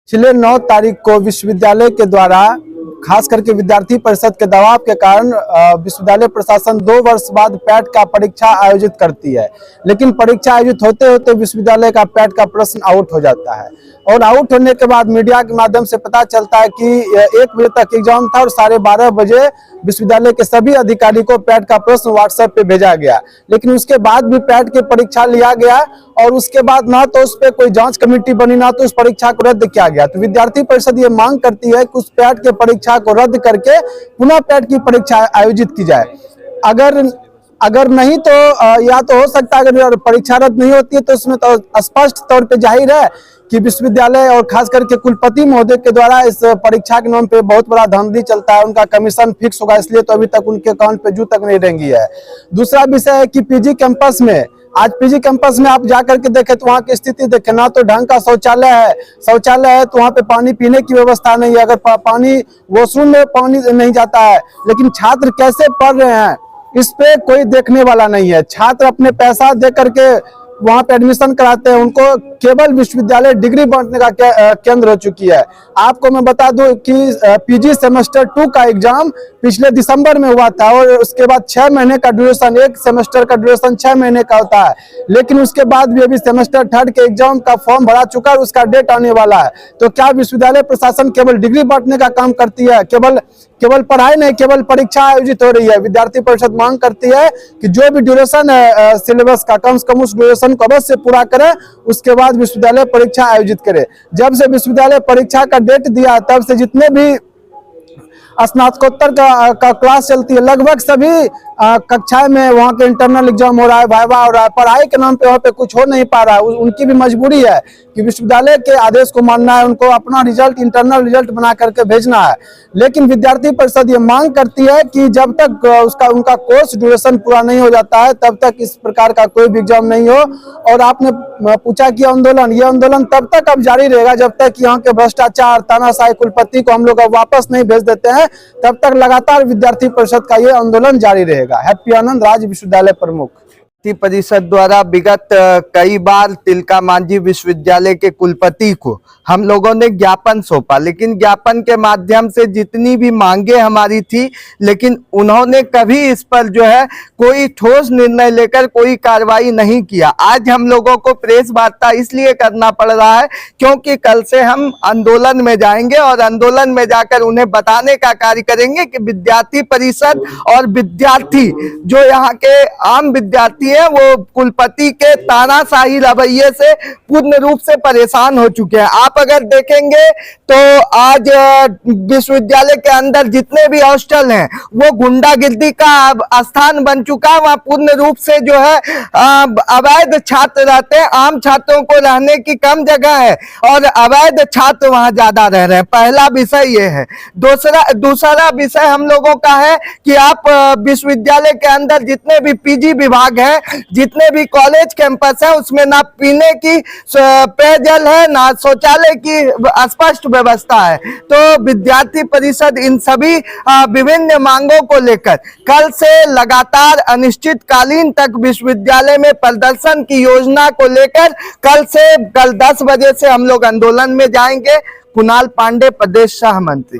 पिछले 9 तारीख को विश्वविद्यालय के द्वारा खास करके विद्यार्थी परिषद के दबाव के कारण विश्वविद्यालय प्रशासन 2 वर्ष बाद पैट का परीक्षा आयोजित करती है। लेकिन परीक्षा आयोजित होते होते विश्वविद्यालय का पैट का प्रश्न आउट हो जाता है और आउट होने के बाद मीडिया के माध्यम से पता चलता है कि 1 बजे तक एग्जाम था और 12:30 बजे विश्वविद्यालय के सभी अधिकारी को पैट का प्रश्न व्हाट्सएप पे भेजा गया। लेकिन उसके बाद भी पैट की परीक्षा लिया गया और उसके बाद ना तो उस पर कोई जांच कमेटी बनी, ना तो उस परीक्षा को रद्द किया गया। तो विद्यार्थी परिषद ये मांग करती है कि उस पैट के परीक्षा को रद्द करके पुनः पैट की परीक्षा आयोजित की जाए। अगर नहीं तो या तो हो सकता है अगर परीक्षा रद्द नहीं होती है तो उसमें तो स्पष्ट तौर पे जाहिर है कि विश्वविद्यालय और खास करके कुलपति महोदय के द्वारा इस परीक्षा के नाम पे बहुत बड़ा धांधली चलता है। उनका कमीशन फिक्स होगा, इसलिए तो अभी तक उनके अकाउंट पे जू तक नहीं रेंगी है। दूसरा विषय है कि पीजी कैंपस में आज पीजी कैंपस में आप जाकर के देखें तो वहाँ की स्थिति देखें, ना तो ढंग का शौचालय है तो वहाँ पे पानी पीने की व्यवस्था नहीं है। अगर पानी वॉशरूम में पानी नहीं जाता है, लेकिन छात्र कैसे पढ़ रहे हैं इस पे कोई देखने वाला नहीं है। छात्र अपने पैसा दे करके वहां पे एडमिशन कराते हैं, उनको केवल विश्वविद्यालय डिग्री बांटने का केंद्र हो चुकी है। आपको मैं बता दूं कि पीजी सेमेस्टर 2 का एग्जाम पिछले दिसंबर में हुआ था और उसके बाद 6 महीने का ड्यूरेशन, एक सेमेस्टर का ड्यूरेशन 6 महीने का होता है। लेकिन उसके बाद भी अभी सेमेस्टर 3 के एग्जाम का फॉर्म भरा चुका है, उसका डेट आने वाला है। तो क्या विश्वविद्यालय प्रशासन केवल डिग्री बांटने का काम करती है? केवल पढ़ाई नहीं, केवल परीक्षा आयोजित हो रही है। विद्यार्थी परिषद मांग करती है कि जो भी ड्यूरेशन है सिलेबस का, कम से कम उस ड्यूरेशन को अवश्य पूरा करें, उसके बाद विश्वविद्यालय परीक्षा आयोजित करे। जब से विश्वविद्यालय परीक्षा का डेट दिया तब से जितने भी स्नातकोत्तर का क्लास चलती है लगभग सभी कक्षाएं में वहाँ के इंटरनल एग्जाम हो रहा है, वाइवा हो रहा है। पढ़ाई के नाम पे वहाँ पे कुछ हो नहीं पा रहा है। उनकी भी मजबूरी है कि विश्वविद्यालय के आदेश को मानना है, उनको अपना रिजल्ट इंटरनल रिजल्ट बना करके भेजना है। लेकिन विद्यार्थी परिषद ये मांग करती है कि जब तक उनका कोर्स ड्यूरेशन पूरा नहीं हो जाता है तब तक इस प्रकार का कोई भी एग्जाम नहीं हो। और आपने पूछा कि ये आंदोलन तब तक अब जारी रहेगा जब तक यहाँ के भ्रष्टाचार तानाशाही कुलपति को हम लोग अब वापस नहीं भेज देते हैं, तब तक लगातार विद्यार्थी परिषद का ये आंदोलन जारी रहेगा। हैप्पी आनंद, राज्य विश्वविद्यालय प्रमुख। परिषद द्वारा विगत कई बार तिलका मांझी विश्वविद्यालय के कुलपति को हम लोगों ने ज्ञापन सौंपा, लेकिन ज्ञापन के माध्यम से जितनी भी मांगे हमारी थी, लेकिन उन्होंने कभी इस पर जो है कोई ठोस निर्णय लेकर कोई कार्रवाई नहीं किया। आज हम लोगों को प्रेस वार्ता इसलिए करना पड़ रहा है क्योंकि कल से हम आंदोलन में जाएंगे और आंदोलन में जाकर उन्हें बताने का कार्य करेंगे कि विद्यार्थी परिषद और विद्यार्थी जो यहाँ के आम विद्यार्थी वो कुलपति के तानाशाही रवैये से पूर्ण रूप से परेशान हो चुके हैं। आप अगर देखेंगे तो आज विश्वविद्यालय के अंदर जितने भी हॉस्टल हैं वो गुंडागिर्दी का स्थान बन चुका है। वहां पूर्ण रूप से जो है अवैध छात्र रहते हैं, आम छात्रों को रहने की कम जगह है और अवैध छात्र वहां ज्यादा रह रहे हैं। पहला विषय ये है। दूसरा विषय हम लोगों का है कि आप विश्वविद्यालय के अंदर जितने भी पीजी विभाग है, जितने भी कॉलेज कैंपस है, उसमें ना पीने की पेयजल है, ना शौचालय की स्पष्ट व्यवस्था है। तो विद्यार्थी परिषद इन सभी विभिन्न मांगों को लेकर कल से लगातार अनिश्चितकालीन तक विश्वविद्यालय में प्रदर्शन की योजना को लेकर कल 10 बजे से हम लोग आंदोलन में जाएंगे। कुणाल पांडे, प्रदेश सह मंत्री।